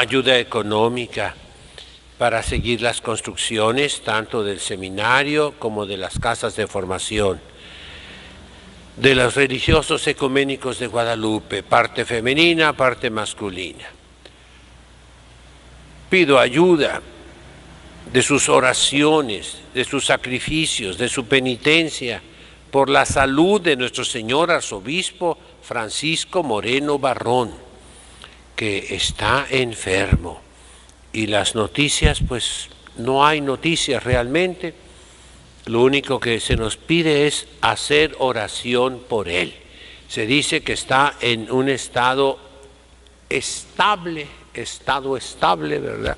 ayuda económica para seguir las construcciones tanto del seminario como de las casas de formación, de los religiosos ecuménicos de Guadalupe, parte femenina, parte masculina. Pido ayuda de sus oraciones, de sus sacrificios, de su penitencia, por la salud de nuestro señor arzobispo Francisco Moreno Barrón, que está enfermo. Y las noticias, pues no hay noticias realmente. Lo único que se nos pide es hacer oración por él. Se dice que está en un estado estable, ¿verdad?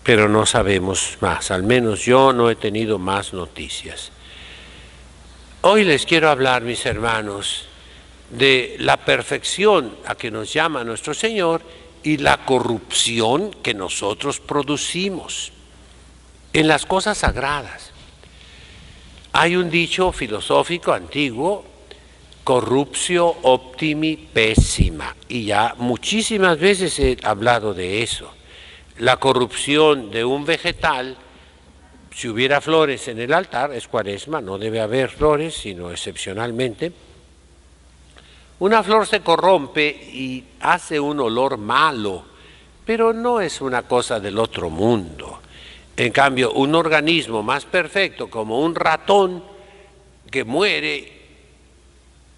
Pero no sabemos más, al menos yo no he tenido más noticias. Hoy les quiero hablar, mis hermanos, de la perfección a que nos llama nuestro Señor y la corrupción que nosotros producimos en las cosas sagradas. Hay un dicho filosófico antiguo, corruptio optimi pessima, y ya muchísimas veces he hablado de eso. La corrupción de un vegetal, si hubiera flores en el altar, es cuaresma, no debe haber flores, sino excepcionalmente. Una flor se corrompe y hace un olor malo, pero no es una cosa del otro mundo. En cambio, un organismo más perfecto, como un ratón que muere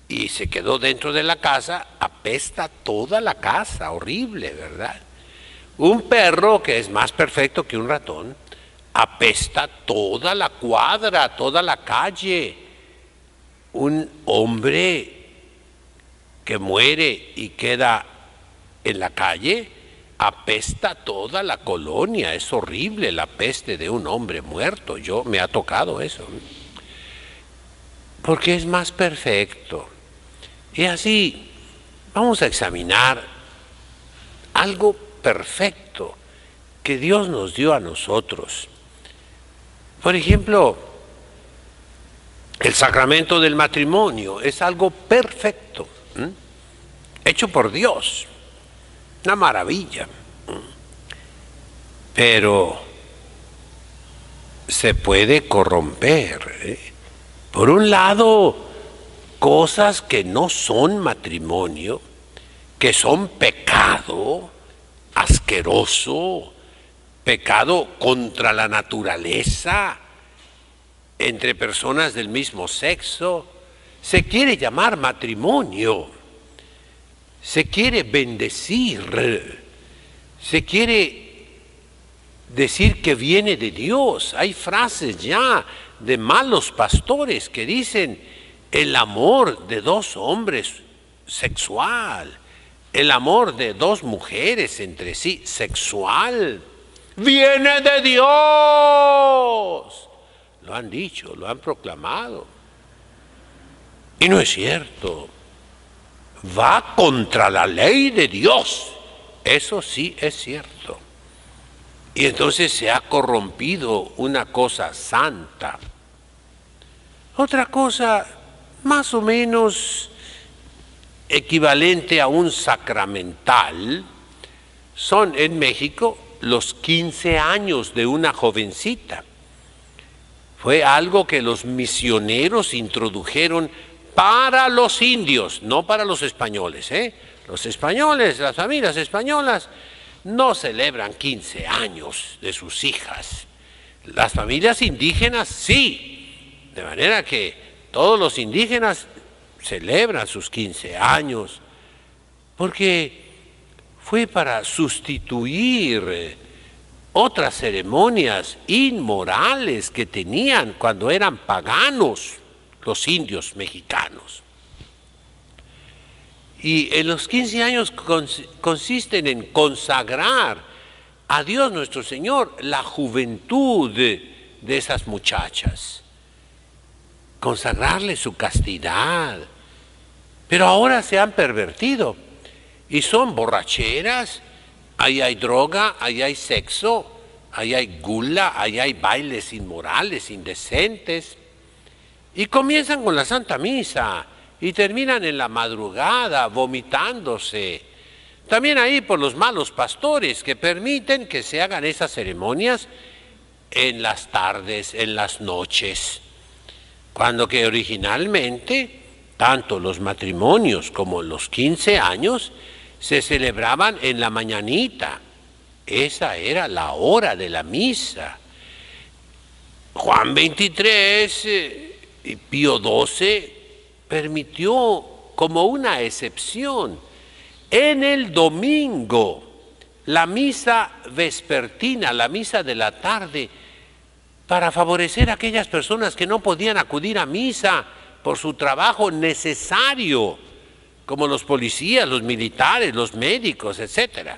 y se quedó dentro de la casa, apesta toda la casa, horrible, ¿verdad? Un perro que es más perfecto que un ratón, apesta toda la cuadra, toda la calle. Un hombre que muere y queda en la calle, apesta toda la colonia. Es horrible la peste de un hombre muerto. Me ha tocado eso. Porque es más perfecto. Y así vamos a examinar algo perfecto que Dios nos dio a nosotros. Por ejemplo, el sacramento del matrimonio es algo perfecto, hecho por Dios, una maravilla. Pero se puede corromper. Por un lado, cosas que no son matrimonio, que son pecado asqueroso, pecado contra la naturaleza, entre personas del mismo sexo, se quiere llamar matrimonio, se quiere bendecir, se quiere decir que viene de Dios. Hay frases ya de malos pastores que dicen el amor de dos hombres sexual, el amor de dos mujeres entre sí sexual, viene de Dios. Lo han dicho, lo han proclamado. Y no es cierto. Va contra la ley de Dios. Eso sí es cierto. Y entonces se ha corrompido una cosa santa. Otra cosa más o menos equivalente a un sacramental son en México los 15 años de una jovencita. Fue algo que los misioneros introdujeron para los indios, no para los españoles. Los españoles, las familias españolas, no celebran 15 años de sus hijas. Las familias indígenas sí, de manera que todos los indígenas celebran sus 15 años, porque fue para sustituir otras ceremonias inmorales que tenían cuando eran paganos los indios mexicanos. Y en los 15 años consisten en consagrar a Dios nuestro Señor la juventud de esas muchachas, consagrarle su castidad. Pero ahora se han pervertido y son borracheras, ahí hay droga, ahí hay sexo, ahí hay gula, ahí hay bailes inmorales, indecentes. Y comienzan con la Santa Misa y terminan en la madrugada vomitándose, También ahí por los malos pastores que permiten que se hagan esas ceremonias en las tardes, en las noches, cuando que originalmente tanto los matrimonios como los 15 años se celebraban en la mañanita. Esa era la hora de la misa. Juan XXIII y Pío XII permitió como una excepción en el domingo la misa vespertina, la misa de la tarde, para favorecer a aquellas personas que no podían acudir a misa por su trabajo necesario, como los policías, los militares, los médicos, etc.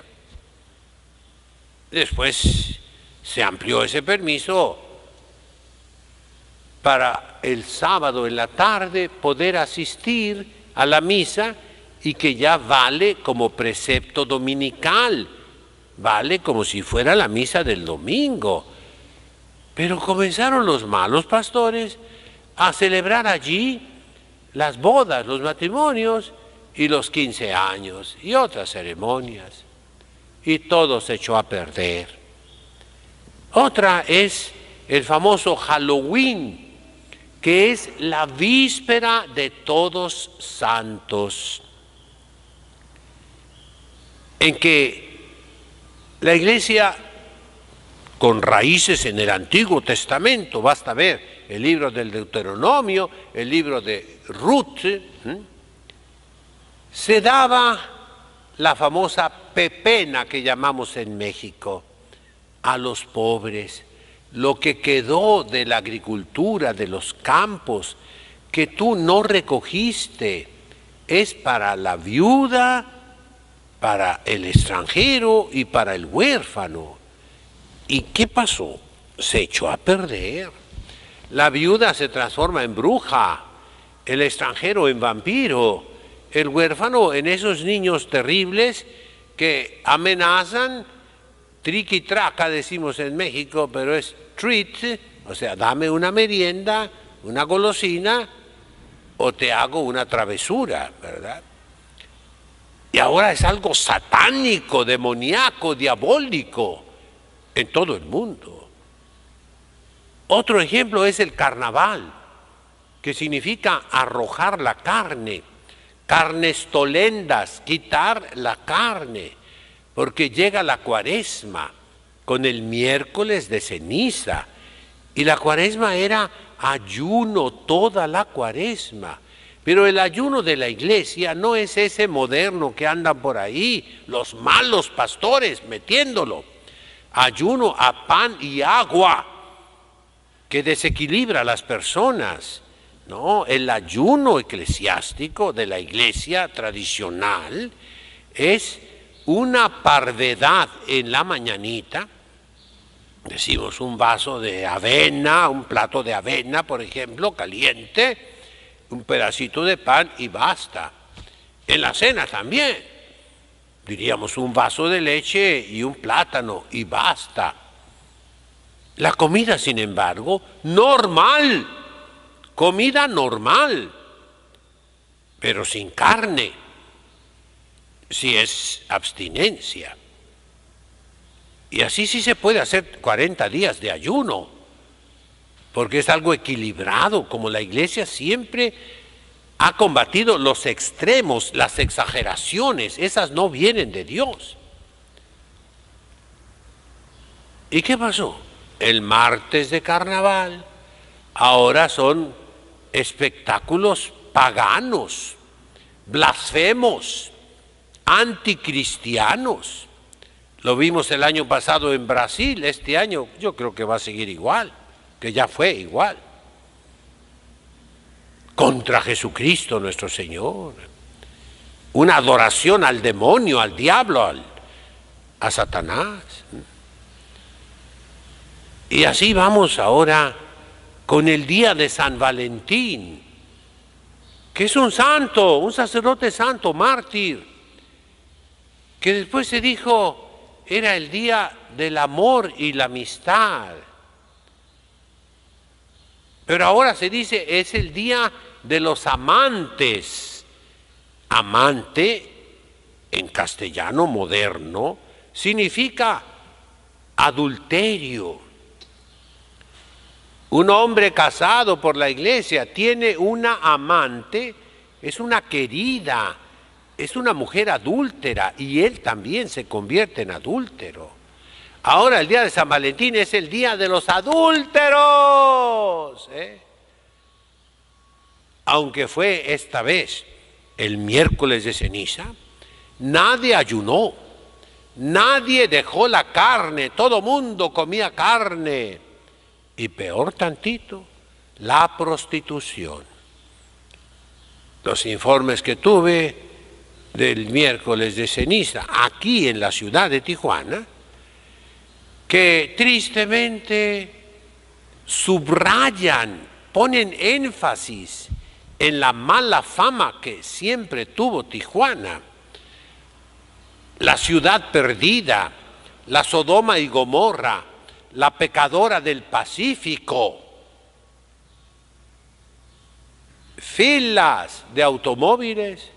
Después se amplió ese permiso para el sábado en la tarde poder asistir a la misa y que ya vale como precepto dominical, vale como si fuera la misa del domingo. Pero comenzaron los malos pastores a celebrar allí las bodas, los matrimonios y los 15 años y otras ceremonias. Y todo se echó a perder. Otra es el famoso Halloween, que es la víspera de Todos Santos, en que la Iglesia, con raíces en el Antiguo Testamento, basta ver el libro del Deuteronomio, el libro de Ruth, se daba la famosa pepena que llamamos en México a los pobres, lo que quedó de la agricultura, de los campos, que tú no recogiste, es para la viuda, para el extranjero y para el huérfano. ¿Y qué pasó? Se echó a perder. La viuda se transforma en bruja, el extranjero en vampiro, el huérfano en esos niños terribles que amenazan, triqui-traca decimos en México, pero es treat, o sea, dame una merienda, una golosina, o te hago una travesura, ¿verdad? Y ahora es algo satánico, demoníaco, diabólico en todo el mundo. Otro ejemplo es el carnaval, que significa arrojar la carne, carnestolendas, quitar la carne, porque llega la Cuaresma con el miércoles de ceniza, y la Cuaresma era ayuno toda la Cuaresma. Pero el ayuno de la Iglesia no es ese moderno que andan por ahí, los malos pastores metiéndolo. Ayuno a pan y agua, que desequilibra a las personas. No, el ayuno eclesiástico de la Iglesia tradicional es una parvedad en la mañanita. Decimos un vaso de avena, un plato de avena, por ejemplo, caliente, un pedacito de pan y basta. En la cena también, diríamos un vaso de leche y un plátano y basta. La comida, sin embargo, normal, comida normal, pero sin carne, si es abstinencia. Y así sí se puede hacer 40 días de ayuno, porque es algo equilibrado, como la Iglesia siempre ha combatido los extremos, las exageraciones, esas no vienen de Dios. ¿Y qué pasó? El martes de carnaval ahora son espectáculos paganos, blasfemos, anticristianos. Lo vimos el año pasado en Brasil, este año yo creo que va a seguir igual, que ya fue igual. Contra Jesucristo nuestro Señor. Una adoración al demonio, al diablo, a Satanás. Y así vamos ahora con el día de San Valentín, que es un santo, un sacerdote santo, mártir, que después se dijo era el día del amor y la amistad. Pero ahora se dice es el día de los amantes. Amante en castellano moderno, significa adulterio. Un hombre casado por la iglesia tiene una amante, es una querida, es una mujer adúltera y él también se convierte en adúltero. Ahora el día de San Valentín es el día de los adúlteros, Aunque fue esta vez el miércoles de ceniza, nadie ayunó, nadie dejó la carne, todo mundo comía carne. Y peor tantito, la prostitución. Los informes que tuve del miércoles de ceniza aquí en la ciudad de Tijuana, que tristemente subrayan, ponen énfasis en la mala fama que siempre tuvo Tijuana, la ciudad perdida, la Sodoma y Gomorra, la pecadora del Pacífico. Filas de automóviles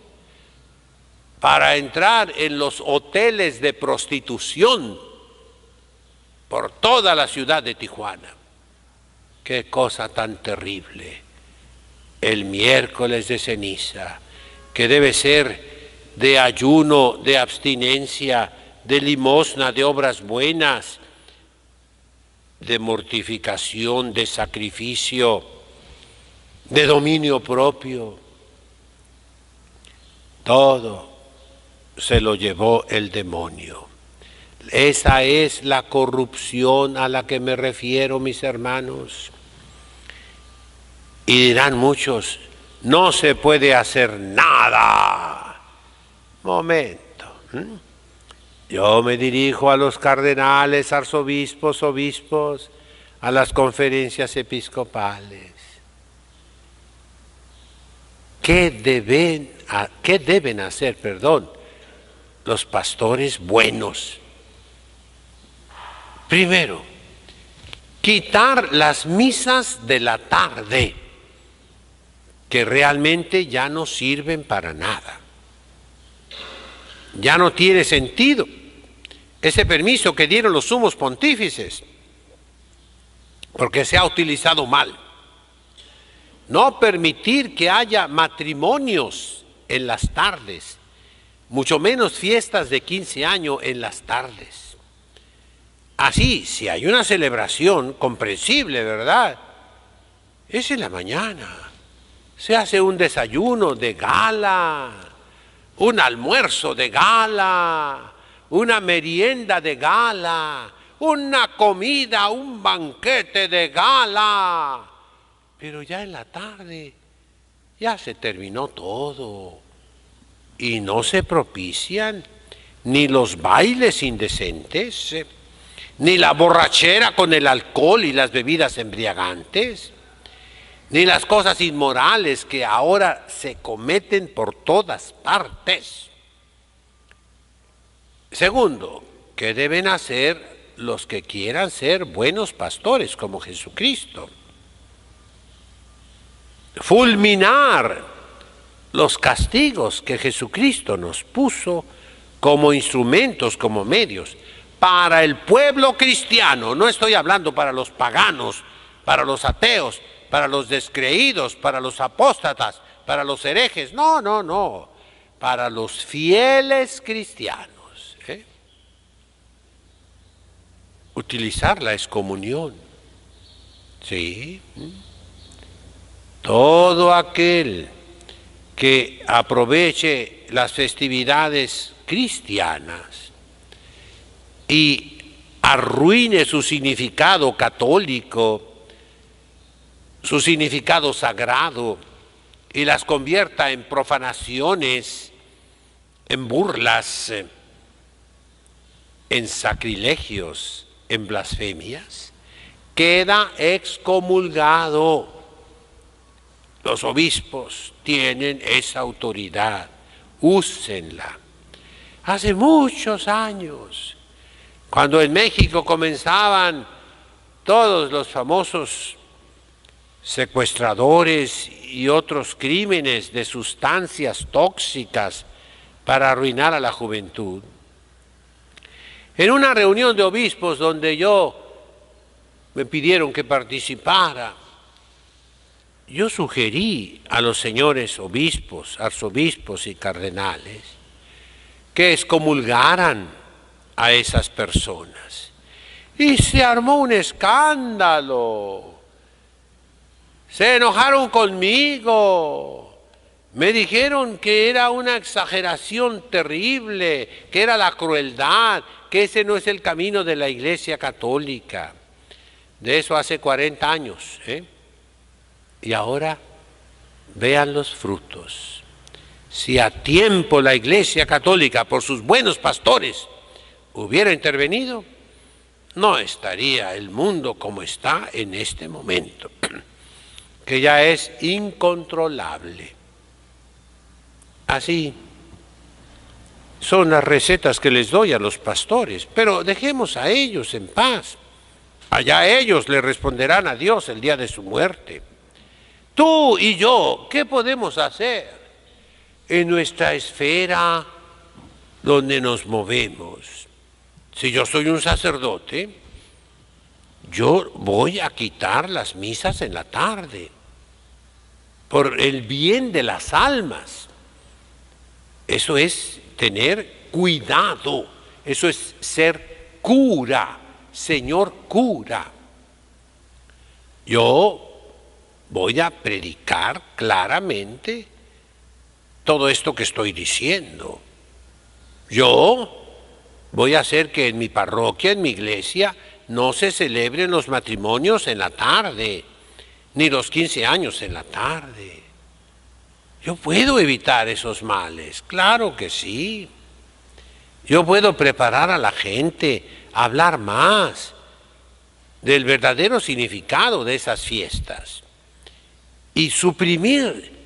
para entrar en los hoteles de prostitución por toda la ciudad de Tijuana. Qué cosa tan terrible. El miércoles de ceniza, que debe ser de ayuno, de abstinencia, de limosna, de obras buenas, de mortificación, de sacrificio, de dominio propio. Todo se lo llevó el demonio. Esa es la corrupción a la que me refiero, mis hermanos. Y dirán muchos, no se puede hacer nada. Momento. Yo me dirijo a los cardenales, arzobispos, obispos, a las conferencias episcopales. ¿Qué deben hacer, los pastores buenos? Primero, quitar las misas de la tarde, que realmente ya no sirven para nada. Ya no tiene sentido ese permiso que dieron los sumos pontífices, porque se ha utilizado mal. No permitir que haya matrimonios en las tardes, mucho menos fiestas de 15 años en las tardes. Así, si hay una celebración comprensible, ¿verdad? Es en la mañana. Se hace un desayuno de gala, un almuerzo de gala, una merienda de gala, una comida, un banquete de gala. Pero ya en la tarde ya se terminó todo y no se propician ni los bailes indecentes, ni la borrachera con el alcohol y las bebidas embriagantes, ni las cosas inmorales que ahora se cometen por todas partes. Segundo, ¿qué deben hacer los que quieran ser buenos pastores como Jesucristo? Fulminar los castigos que Jesucristo nos puso como instrumentos, como medios, para el pueblo cristiano. No estoy hablando para los paganos, para los ateos, para los descreídos, para los apóstatas, para los herejes. No, no, no. Para los fieles cristianos. Utilizar la excomunión. Sí. Todo aquel que aproveche las festividades cristianas y arruine su significado católico, su significado sagrado, y las convierta en profanaciones, en burlas, en sacrilegios, en blasfemias, queda excomulgado. Los obispos tienen esa autoridad, úsenla. Hace muchos años, cuando en México comenzaban todos los famosos secuestradores y otros crímenes de sustancias tóxicas para arruinar a la juventud. En una reunión de obispos donde me pidieron que participara, yo sugerí a los señores obispos, arzobispos y cardenales que excomulgaran a esas personas. Y se armó un escándalo. Se enojaron conmigo. Me dijeron que era una exageración terrible, que era la crueldad, que ese no es el camino de la Iglesia Católica. De eso hace 40 años, Y ahora vean los frutos. Si a tiempo la Iglesia Católica, por sus buenos pastores, hubiera intervenido, no estaría el mundo como está en este momento, que ya es incontrolable. Así son las recetas que les doy a los pastores, pero dejemos a ellos en paz. Allá ellos le responderán a Dios el día de su muerte. Tú y yo, ¿qué podemos hacer en nuestra esfera donde nos movemos? Si yo soy un sacerdote, yo voy a quitar las misas en la tarde por el bien de las almas. Eso es tener cuidado, eso es ser cura, señor cura. Yo voy a predicar claramente todo esto que estoy diciendo. Yo voy a hacer que en mi parroquia, en mi iglesia, no se celebren los matrimonios en la tarde, ni los 15 años en la tarde. Yo puedo evitar esos males, claro que sí. Yo puedo preparar a la gente a hablar más del verdadero significado de esas fiestas y suprimir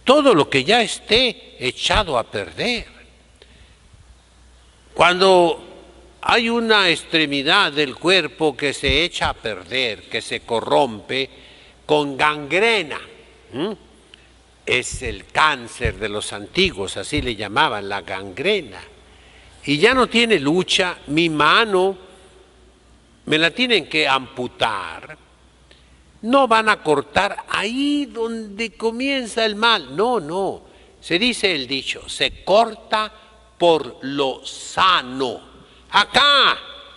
todo lo que ya esté echado a perder. Cuando hay una extremidad del cuerpo que se echa a perder, que se corrompe con gangrena, es el cáncer de los antiguos, así le llamaban, la gangrena, y ya no tiene lucha, mi mano me la tienen que amputar. No van a cortar ahí donde comienza el mal, no, se dice el dicho, se corta por lo sano.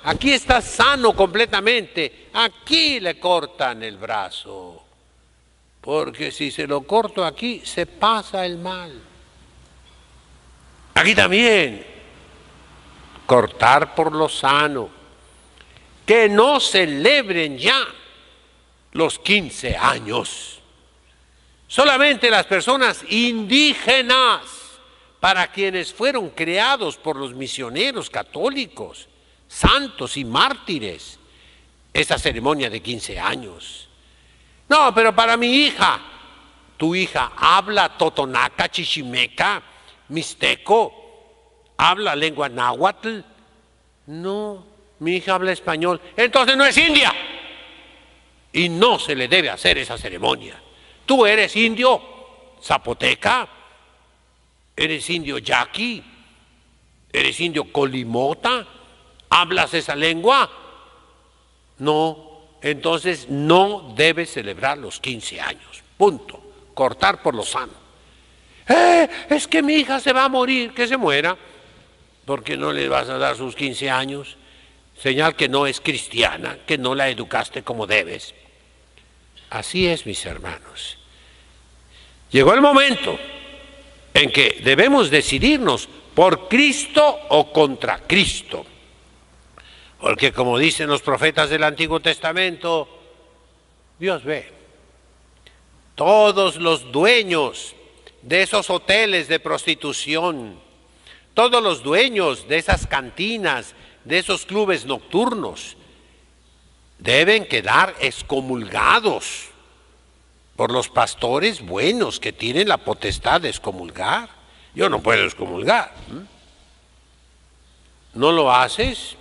Aquí está sano completamente, aquí le cortan el brazo, porque si se lo corto aquí, se pasa el mal. Aquí también, cortar por lo sano, que no celebren ya los 15 años. Solamente las personas indígenas, para quienes fueron creados por los misioneros católicos, santos y mártires, esa ceremonia de 15 años. No, pero para mi hija, tu hija habla totonaca, chichimeca, mixteco, habla lengua náhuatl. No, mi hija habla español, entonces no es india. Y no se le debe hacer esa ceremonia. Tú eres indio zapoteca, eres indio yaqui, eres indio colimota, ¿hablas esa lengua? No, entonces no debes celebrar los 15 años, punto. Cortar por lo sano. Es que mi hija se va a morir, que se muera, porque no le vas a dar sus 15 años. Señal que no es cristiana, que no la educaste como debes. Así es, mis hermanos. Llegó el momento en que debemos decidirnos por Cristo o contra Cristo. Porque como dicen los profetas del Antiguo Testamento, Dios ve. Todos los dueños de esos hoteles de prostitución, todos los dueños de esas cantinas, de esos clubes nocturnos, deben quedar excomulgados por los pastores buenos que tienen la potestad de excomulgar. Yo no puedo excomulgar. ¿No lo haces?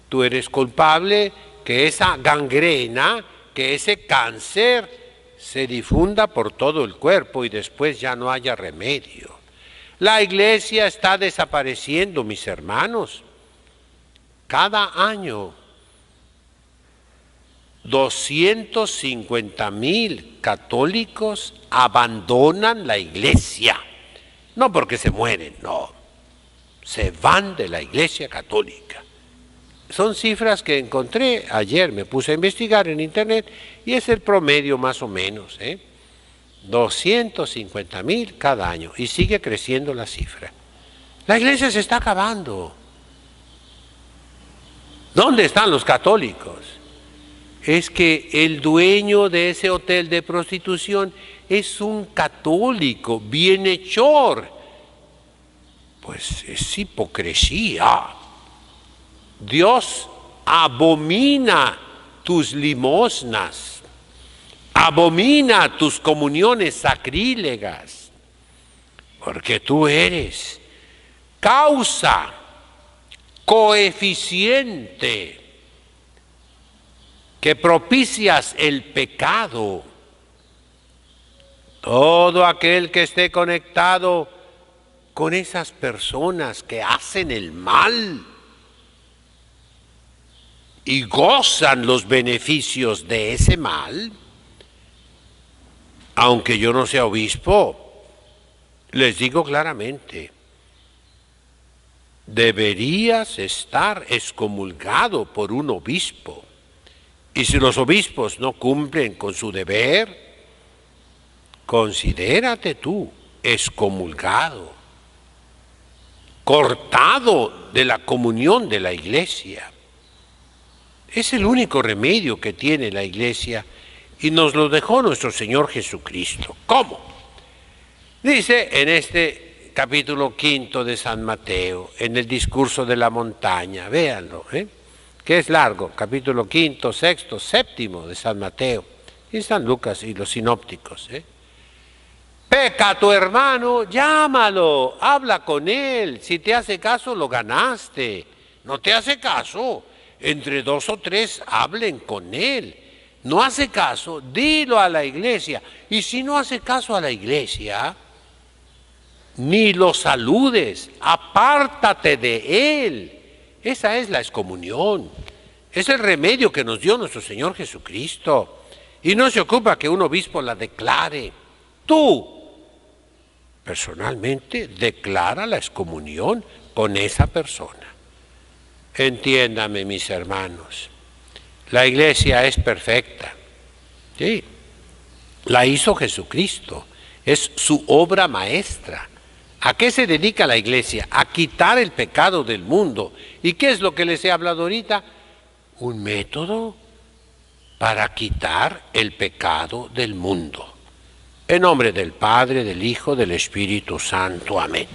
Tú eres culpable que esa gangrena, que ese cáncer se difunda por todo el cuerpo y después ya no haya remedio. La iglesia está desapareciendo, mis hermanos. Cada año 250,000 católicos abandonan la iglesia. No porque se mueren, no. Se van de la iglesia católica. Son cifras que encontré ayer, me puse a investigar en internet y es el promedio más o menos, 250,000 cada año y sigue creciendo la cifra. La iglesia se está acabando. ¿Dónde están los católicos? Es que el dueño de ese hotel de prostitución es un católico bienhechor. Pues es hipocresía. Dios abomina tus limosnas, abomina tus comuniones sacrílegas, porque tú eres causa, coeficiente, que propicias el pecado. Todo aquel que esté conectado con esas personas que hacen el mal y gozan los beneficios de ese mal, aunque yo no sea obispo, les digo claramente, deberías estar excomulgado por un obispo. Y si los obispos no cumplen con su deber, considérate tú excomulgado, cortado de la comunión de la iglesia. Es el único remedio que tiene la iglesia y nos lo dejó nuestro Señor Jesucristo. ¿Cómo? Dice en este capítulo 5 de San Mateo, en el discurso de la montaña, véanlo, que es largo, capítulo 5, 6, 7 de San Mateo, y San Lucas y los sinópticos. Peca a tu hermano, llámalo, habla con él, si te hace caso lo ganaste, no te hace caso, entre 2 o 3 hablen con él, no hace caso, dilo a la iglesia, y si no hace caso a la iglesia, ni lo saludes, apártate de él. Esa es la excomunión, es el remedio que nos dio nuestro Señor Jesucristo, y no se ocupa que un obispo la declare. Tú, personalmente, declara la excomunión con esa persona. Entiéndame, mis hermanos, la iglesia es perfecta, ¿sí? La hizo Jesucristo, es su obra maestra. ¿A qué se dedica la iglesia? A quitar el pecado del mundo. ¿Y qué es lo que les he hablado ahorita? Un método para quitar el pecado del mundo. En nombre del Padre, del Hijo, del Espíritu Santo. Amén.